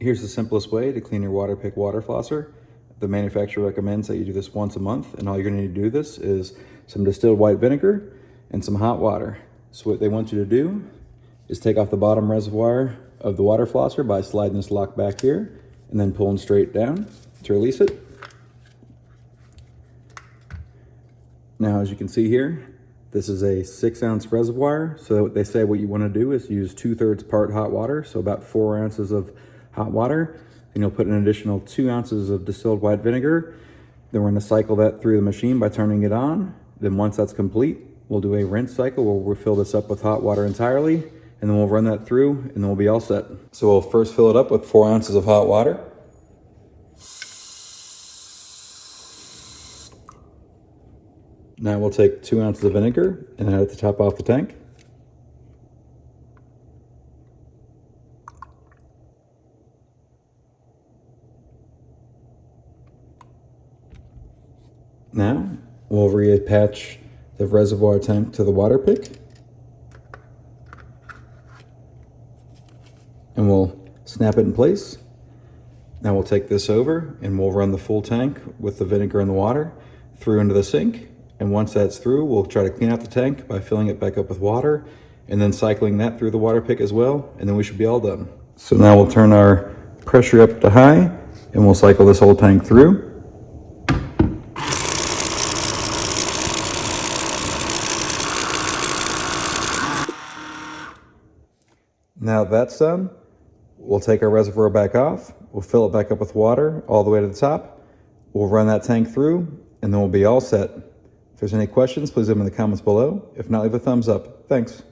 Here's the simplest way to clean your Waterpik water flosser. The manufacturer recommends that you do this once a month, and all you're gonna need to do this is some distilled white vinegar and some hot water. So what they want you to do is take off the bottom reservoir of the water flosser by sliding this lock back here and then pulling straight down to release it. Now, as you can see here, this is a 6-ounce reservoir. So they say what you want to do is use 2/3 part hot water, so about 4 ounces of hot water, and you'll put an additional 2 ounces of distilled white vinegar. Then we're going to cycle that through the machine by turning it on. Then once that's complete, we'll do a rinse cycle where we'll fill this up with hot water entirely, and then we'll run that through, and then we'll be all set. So we'll first fill it up with 4 ounces of hot water. Now we'll take 2 ounces of vinegar and add it to top off the tank. Now we'll reattach the reservoir tank to the Waterpik, and we'll snap it in place. Now we'll take this over and we'll run the full tank with the vinegar and the water through into the sink. And once that's through, we'll try to clean out the tank by filling it back up with water and then cycling that through the Waterpik as well, and then we should be all done. So now we'll turn our pressure up to high and we'll cycle this whole tank through. Now that's done, we'll take our reservoir back off, we'll fill it back up with water all the way to the top, we'll run that tank through, and then we'll be all set. If there's any questions, please leave them in the comments below. If not, leave a thumbs up. Thanks.